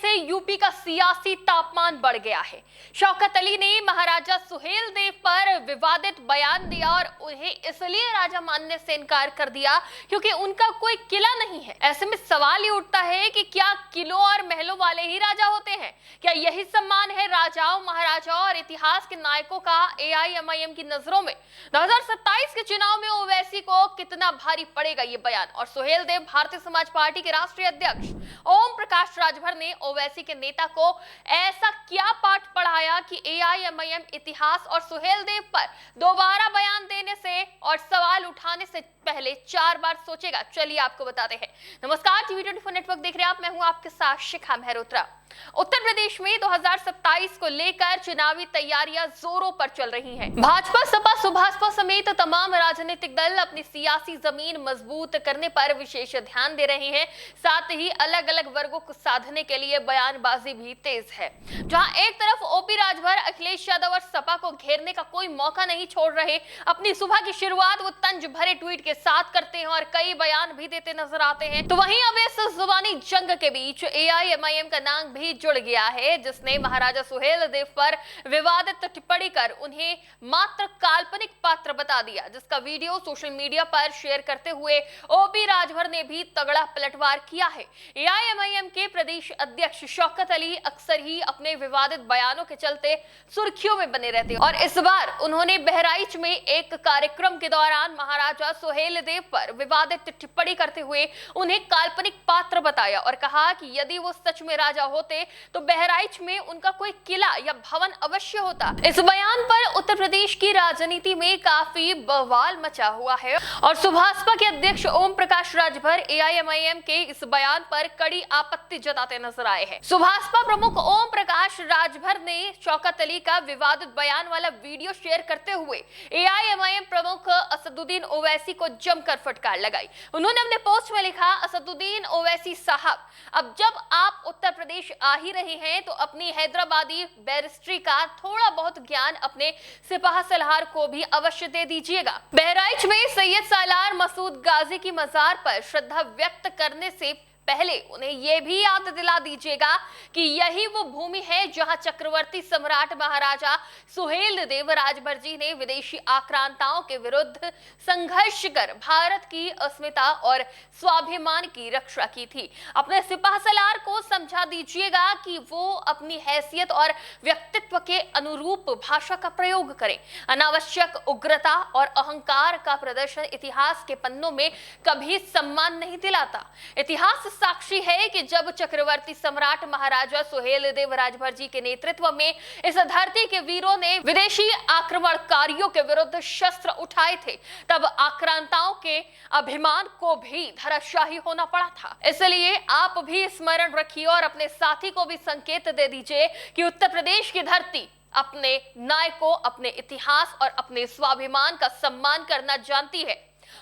से यूपी का सियासी तापमान बढ़ गया है। शौकत अली ने महाराजा सुहेलदेव पर विवादित बयान दिया और उन्हें इसलिए राजा मानने से इनकार कर दिया क्योंकि उनका कोई किला नहीं है। ऐसे में सवाल ये उठता है कि क्या किलों और महलों वाले ही राजा होते हैं? क्या यही सम्मान है राजाओं, महाराजाओं और इतिहास के नायकों का एआईएमआईएम की नजरों में? 2027 के चुनाव में ओवैसी को कितना भारी पड़ेगा ये बयान? और सुहेलदेव भारतीय समाज पार्टी के राष्ट्रीय अध्यक्ष ओम प्रकाश राजभर ने ओवैसी के नेता को ऐसा क्या पाठ पढ़ाया कि एआईएमआईएम इतिहास और सुहेलदेव पर दोबारा बयान देने से और सवाल उठाने से पहले 4 बार सोचेगा? चलिए आपको बताते हैं। नमस्कार, टीवी24 नेटवर्क देख रहे हैं आप। मैं हूं आपके साथ शिखा मेहरोत्रा। उत्तर प्रदेश में 2027 को लेकर चुनावी तैयारियां जोरों पर चल रही हैं। भाजपा, सपा, सुभाषपा समेत तमाम राजनीतिक दल अपनी सियासी जमीन मजबूत करने पर विशेष ध्यान दे रहे हैं। साथ ही अलग अलग वर्गों को साधने के लिए बयानबाजी भी तेज है। जहां एक तरफ ओपी राजभर अखिलेश यादव और सपा को घेरने का कोई मौका नहीं छोड़ रहे, अपनी सुबह की शुरुआत वो तंज भरे ट्वीट के साथ करते हैं और कई बयान भी देते नजर आते हैं। तो वहीं अब इस जुबानी जंग के बीच एआईएमआईएम का नाम भी जुड़ गया है, जिसने महाराजा सुहेलदेव पर विवादित टिप्पणी कर उन्हें मात्र काल्पनिक पात्र बता दिया, जिसका वीडियो सोशल मीडिया पर शेयर करते हुए ओपी राजभर ने भी तगड़ा पलटवार किया है। एआईएमआईएम के प्रदेश अध्यक्ष शौकत अली अक्सर ही अपने विवादित बयानों के चलते सुर्खियों में बने रहते हैं और इस बार उन्होंने बहराइच में एक कार्यक्रम के दौरान महाराजा सुहेलदेव पर विवादित टिप्पणी करते हुए उन्हें काल्पनिक पात्र बताया और कहा कि यदि वो सच में राजा होते तो बहराइच में उनका कोई किला या भवन अवश्य होता। इस बयान पर उत्तर प्रदेश की राजनीति में काफी बवाल मचा हुआ है और सुभाषपा के अध्यक्ष ओम प्रकाश राजभर एआईएमआईएम के इस बयान पर कड़ी आपत्ति जताते नजर आए हैं। सुभाषपा प्रमुख ओम प्रकाश राजभर ने शौकत अली का विवादित बयान वाला वीडियो शेयर करते हुए एआईएमआईएम प्रमुख असदुद्दीन ओवैसी को जमकर फटकार लगाई। उन्होंने अपने पोस्ट में लिखा, असदुद्दीन ओवैसी साहब, अब जब आप उत्तर प्रदेश आ ही रहे हैं तो अपनी हैदराबादी बैरिस्ट्री का थोड़ा बहुत ज्ञान अपने सिपाह सलार को भी अवश्य दे दीजिएगा। बहराइच में सैयद सालार मसूद गाजी की मजार पर श्रद्धा व्यक्त करने से पहले उन्हें यह भी याद दिला दीजिएगा कि यही वो भूमि है जहां चक्रवर्ती सम्राट महाराजा सुहेलदेव राजभर जी ने विदेशी आक्रांताओं के विरुद्ध संघर्ष कर भारत की अस्मिता और स्वाभिमान की रक्षा की थी। अपने सिपाह सलार को समझा दीजिएगा कि वो अपनी हैसियत और व्यक्तित्व के अनुरूप भाषा का प्रयोग करें। अनावश्यक उग्रता और अहंकार का प्रदर्शन इतिहास के पन्नों में कभी सम्मान नहीं दिलाता। इतिहास साक्षी है कि जब चक्रवर्ती सम्राट महाराजा सुहेलदेव राजभर जी के नेतृत्व में इस धरती के वीरों ने विदेशी आक्रमणकारियों के विरुद्ध शस्त्र उठाए थे, तब आक्रांताओं के अभिमान को भी धराशायी होना पड़ा था। इसलिए आप भी स्मरण रखिए और अपने साथी को भी संकेत दे दीजिए कि उत्तर प्रदेश की धरती अपने नायकों, अपने इतिहास और अपने स्वाभिमान का सम्मान करना जानती है।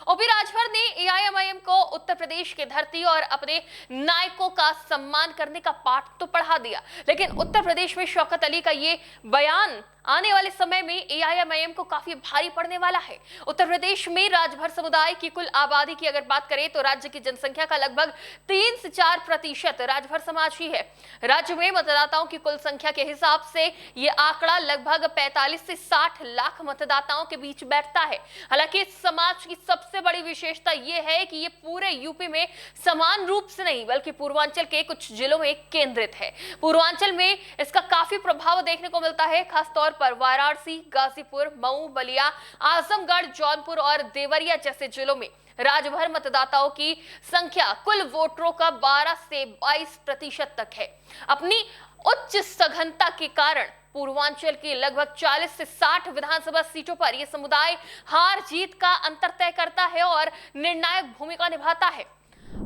ओपी राजभर ने एआईएमआईएम को उत्तर प्रदेश की धरती और अपने नायकों का सम्मान करने का पाठ तो पढ़ा दिया, लेकिन उत्तर प्रदेश में शौकत अली का ये बयान आने वाले समय में एआईएमआईएम को काफी भारी पड़ने वाला है। उत्तर प्रदेश में राजभर समुदाय की कुल आबादी की अगर बात करें तो राज्य की जनसंख्या का लगभग 3 से 4% राजभर समाज ही है। राज्य में मतदाताओं की कुल संख्या के हिसाब से ये आंकड़ा लगभग 45 से 60 लाख मतदाताओं के बीच बैठता है। हालांकि इस समाज की सबसे बड़ी विशेषता ये है कि ये पूरे यूपी में समान रूप से नहीं बल्कि पूर्वांचल के कुछ जिलों में केंद्रित है। पूर्वांचल में इसका काफी प्रभाव देखने को मिलता है, खासतौर पर वाराणसी, गाजीपुर, मऊ, बलिया, आजमगढ़, जौनपुर और देवरिया जैसे जिलों में राजभर मतदाताओं की संख्या कुल वोटरों का 12 से 22% तक है। अपनी उच्च सघनता के कारण पूर्वांचल की लगभग 40 से 60 विधानसभा सीटों पर यह समुदाय हार जीत का अंतर तय करता है और निर्णायक भूमिका निभाता है।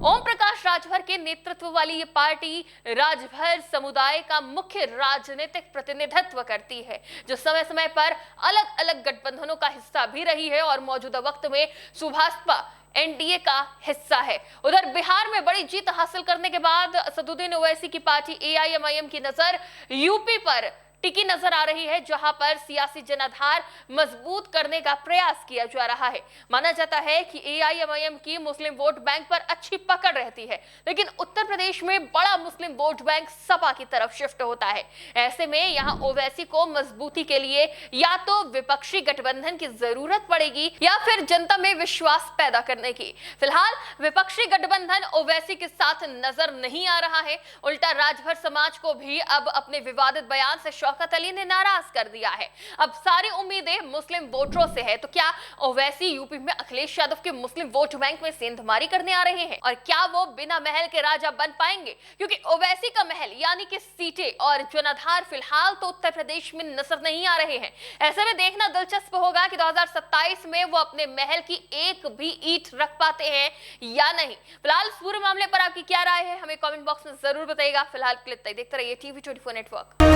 ओम प्रकाश राजभर के नेतृत्व वाली ये पार्टी राजभर समुदाय का मुख्य राजनीतिक प्रतिनिधित्व करती है, जो समय समय पर अलग अलग गठबंधनों का हिस्सा भी रही है और मौजूदा वक्त में सुभाषपा एनडीए का हिस्सा है। उधर बिहार में बड़ी जीत हासिल करने के बाद असदुद्दीन ओवैसी की पार्टी एआईएमआईएम की नजर यूपी पर टिकी नजर आ रही है, जहां पर सियासी जनाधार मजबूत करने का प्रयास किया जा रहा है। माना जाता है कि एआईएमआईएम की मुस्लिम वोट बैंक पर अच्छी पकड़ रहती है, लेकिन उत्तर प्रदेश में बड़ा मुस्लिम वोट बैंक सपा की तरफ शिफ्ट होता है। ऐसे में यहां ओवैसी को मजबूती के लिए या तो विपक्षी गठबंधन की जरूरत पड़ेगी या फिर जनता में विश्वास पैदा करने की। फिलहाल विपक्षी गठबंधन ओवैसी के साथ नजर नहीं आ रहा है। उल्टा राजभर समाज को भी अब अपने विवादित बयान से शौकत अली ने नाराज कर दिया है। अब सारी उम्मीदें मुस्लिम वोटरों से है। तो क्या ओवैसी यूपी में अखिलेश यादव के मुस्लिम वोट बैंक में सेंधमारी करने आ रहे हैं, और क्या वो बिना महल के राजा बन पाएंगे? क्योंकि ओवैसी का महल यानी कि सीटें और जनाधार फिलहाल तो उत्तर प्रदेश में नजर नहीं आ रहे हैं। ऐसे में देखना दिलचस्प होगा कि 2027 में वो अपने महल की एक भी ईंट रख पाते हैं या नहीं। फिलहाल इस पूरे मामले पर आपकी क्या राय है, हमें कमेंट बॉक्स में जरूर बताइएगा। फिलहाल देखते रहिए TV24 नेटवर्क।